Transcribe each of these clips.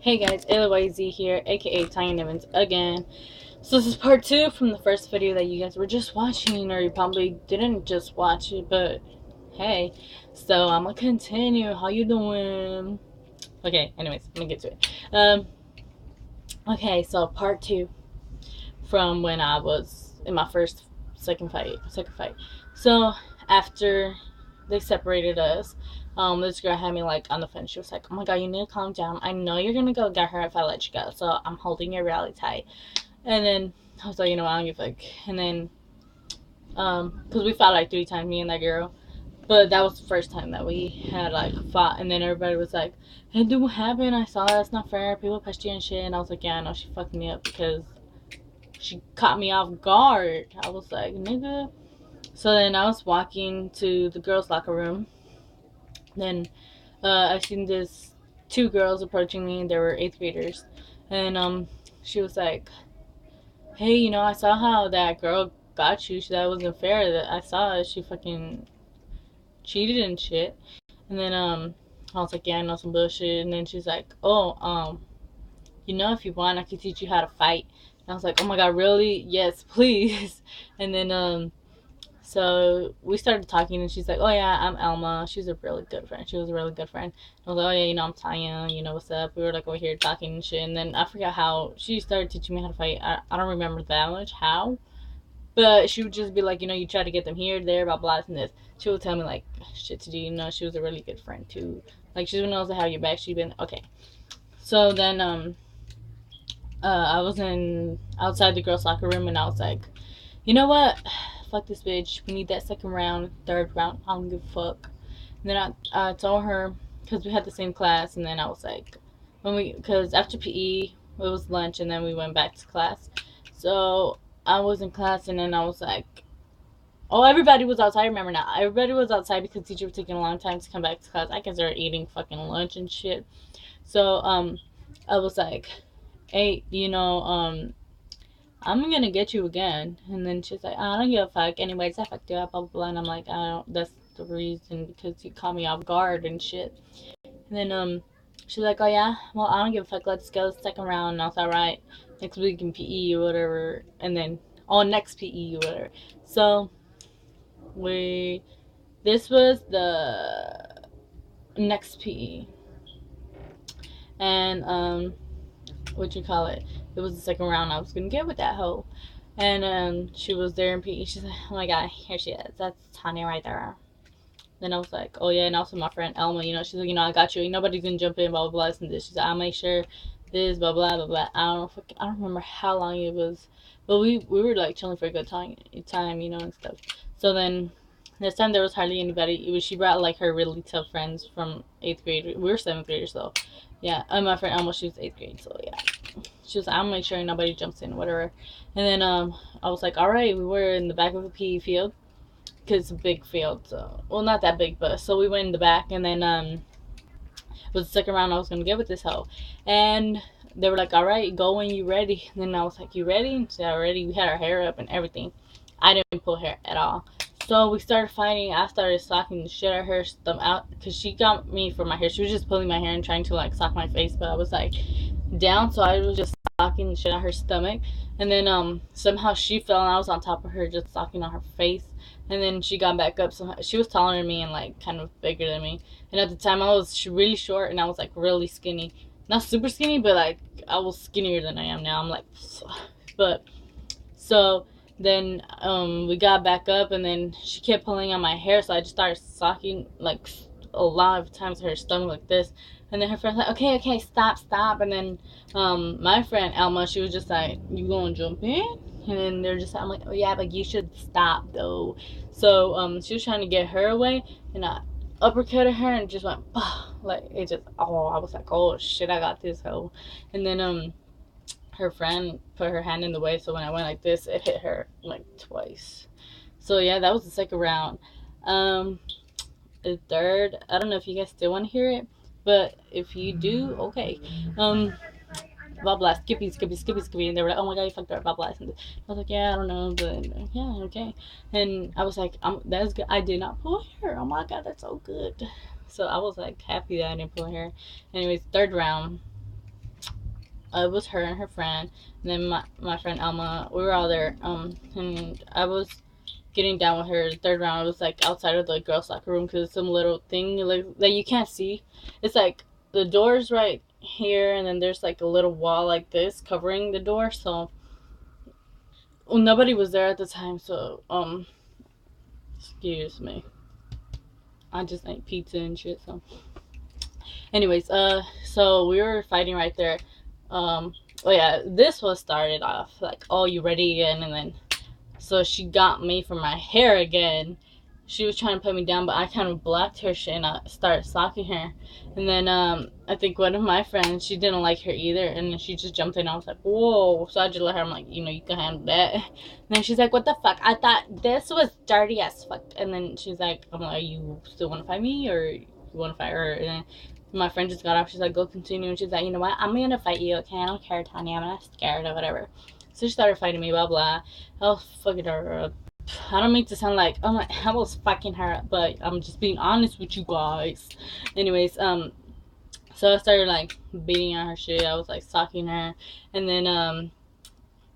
Hey guys, LYZ here, aka Tania again. So this is part 2 from the first video that you guys were just watching, or you probably didn't just watch it, but hey. So I'm gonna continue. How you doing? Okay, anyways, I'm gonna get to it. Okay, so part 2 from when I was in my second fight. So after they separated us, this girl had me like on the fence. She was like, "Oh my god, you need to calm down. I know you're gonna go get her if I let you go. So I'm holding your really tight." And then I was like, I don't give a fuck. And then, because we fought like 3 times, me and that girl. But that was the first time that we had like fought. And then everybody was like, "Hey, dude, what happened? I saw that's not fair. People pushed you and shit." And I was like, "Yeah, I know she fucked me up because she caught me off guard." I was like, "Nigga." So then I was walking to the girls' locker room. Then I seen this 2 girls approaching me. They were 8th graders, and she was like, "Hey, I saw how that girl got you. That wasn't fair. That I saw she fucking cheated and shit." And then I was like, "Yeah, I know some bullshit." And then she's like, "Oh, if you want, I can teach you how to fight." And I was like, "Oh my god, really? Yes, please." And then so we started talking, and she's like, "Oh yeah, I'm Elma." She's a really good friend. She was a really good friend. I was like, "Oh yeah, I'm Tanya. What's up?" We were like over here talking and shit. And then I forgot how she started teaching me how to fight. I don't remember that much how, but she would just be like, you try to get them here, there, blah blah, and this. She would tell me like shit to do. She was a really good friend too. Like she knows how your back. She's been okay. So then I was in outside the girls' locker room, and I was like, "You know what? Fuck this bitch. We need that second round, third round. I don't give a fuck." And then I told her, because we had the same class, and then I was like, because after PE, it was lunch, and then we went back to class. So I was in class, and then I was like, oh, everybody was outside. I remember now. Everybody was outside because teacher was taking a long time to come back to class. I guess they were eating fucking lunch and shit. So I was like, "Hey, I'm gonna get you again." And then she's like, "I don't give a fuck. Anyways, I fucked you up, blah, blah, blah." And I'm like, "I don't, that's the reason because you caught me off guard and shit." And then, she's like, "Oh yeah? Well, I don't give a fuck. Let's go second round." And I was like, "Alright, next week in PE or whatever." And then, next PE or whatever. So, this was the next PE. And, what you call it? It was the second round I was gonna get with that hoe. And she was there in PE. She's like, "Oh my god, here she is. That's Tania right there." Then I was like, "Oh yeah," and also my friend Elma, she's like, "I got you. Ain't nobody gonna jump in, blah blah blah." And this, she's like, "I'll make sure this, blah blah blah blah." I don't remember how long it was, but we were like chilling for a good time, and stuff. So then this time there was hardly anybody. She brought like her really tough friends from 8th grade. We were 7th graders, so yeah. And my friend Elma, she was 8th grade, so yeah. She was like, "I'll make sure nobody jumps in, whatever." And then I was like, "All right." We were in the back of the PE field because it's a big field. So, well, not that big, but so we went in the back, and then it was the second round I was gonna get with this hoe, and they were like, "All right, go when you ready." And then I was like, "You ready?" And she said, "Ready." We had our hair up and everything. I didn't pull hair at all. So we started fighting. I started socking the shit out of her stomach out because she got me for my hair. She was just pulling my hair and trying to like sock my face, but I was like down, so I was just socking the shit out of her stomach. And then somehow she fell, and I was on top of her just socking on her face. And then she got back up. So she was taller than me and like kind of bigger than me. And at the time I was really short, and I was like really skinny. Not super skinny, but like I was skinnier than I am now. I'm like, but so then we got back up, and then she kept pulling on my hair, so I just started socking like a lot of times her stomach like this. And then her friend's like, "Okay, okay, stop, stop." And then my friend Elma, she was just like, "You gonna jump in?" And then they're just, I'm like, "Oh yeah, but you should stop though." So she was trying to get her away, and I uppercutted her and just went, like it just, oh, I was like, "Oh shit, I got this hoe." And then her friend put her hand in the way, so when I went like this, it hit her like twice. So yeah, that was the second round. Um, the third, I don't know if you guys still want to hear it, but if you do, okay. Um, blah blah, skippy, skippy, skippy, skippy, and they were like, "Oh my god, you fucked up, blah blah." And I was like, "Yeah, I don't know, but yeah, okay." And I was like, "That's good. I did not pull hair. Oh my god, that's so good." So I was like happy that I didn't pull hair. Anyways, third round. it was her and her friend, and then my friend Alma. We were all there. And I was getting down with her. The third round, it was like outside of the girls' locker room because it's some little thing like that you can't see. It's like the door's right here, and then there's like a little wall like this covering the door. So nobody was there at the time. So excuse me. I just ate pizza and shit. So, anyways, so we were fighting right there. Oh yeah, this was started off like, oh, you ready again? And then so she got me for my hair again. She was trying to put me down, but I kind of blocked her shit and I started stalking her. And then I think one of my friends, she didn't like her either, and then she just jumped in. I was like, whoa. So I just let her, I'm like, you know, you can handle that. And then she's like, what the fuck? I thought this was dirty as fuck. And then she's like, I'm like, you still want to fight me or you want to fight her? And then my friend just got off. She's like, go continue. And she's like, you know what? I'm going to fight you, okay? I don't care, Tanya. I'm not scared or whatever. So she started fighting me, blah, blah. I was fucking her up. I don't mean to sound like, oh my, I was fucking her up, but I'm just being honest with you guys. Anyways, so I started like beating on her shit. I was like stalking her, and then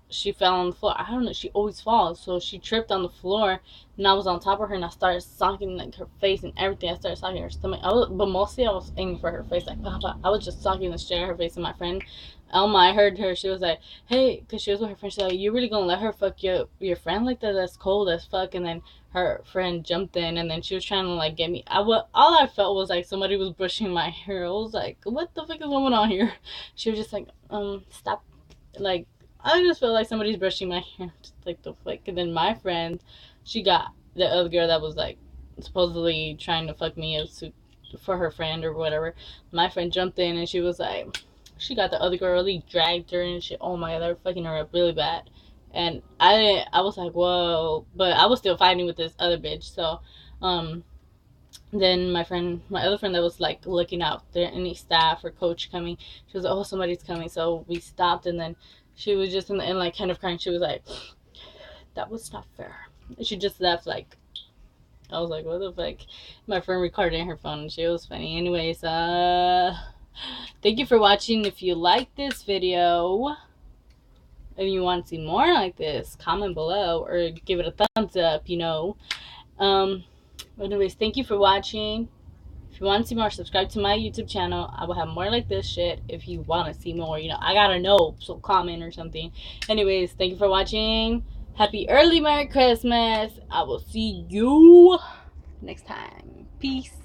she fell on the floor. I don't know. She always falls, so she tripped on the floor, and I was on top of her, and I started socking like her face and everything. I started socking her stomach. But mostly I was aiming for her face. Like, I was just socking the shit out of her face. And my friend Elma, I heard her. She was like, "Hey," because she was with her friend. She's like, "You really gonna let her fuck your friend like that? That's cold as fuck." And then her friend jumped in, and then she was trying to like get me. All I felt was like somebody was brushing my hair. I was like, "What the fuck is going on here?" She was just like, stop, like. I just felt like somebody's brushing my hair, just like the flick. And then my friend, she got the other girl that was like supposedly trying to fuck me for her friend or whatever. My friend jumped in and she was like, she got the other girl, really dragged her and shit. Oh my god, they were fucking her up really bad. And I was like, whoa, but I was still fighting with this other bitch. So, then my other friend that was like looking out there, any staff or coach coming, she was like, oh, somebody's coming. So we stopped, and then she was just in like kind of crying. She was like, that was not fair. And she just left. Like, I was like, what the fuck? My friend recorded her phone and she was funny. Anyways, thank you for watching. If you like this video and you want to see more like this, comment below or give it a thumbs up, you know. Anyways, thank you for watching. If you want to see more, subscribe to my YouTube channel. I will have more like this shit if you want to see more. You know, I gotta know, so comment or something. Anyways, thank you for watching. Happy early Merry Christmas. I will see you next time. Peace.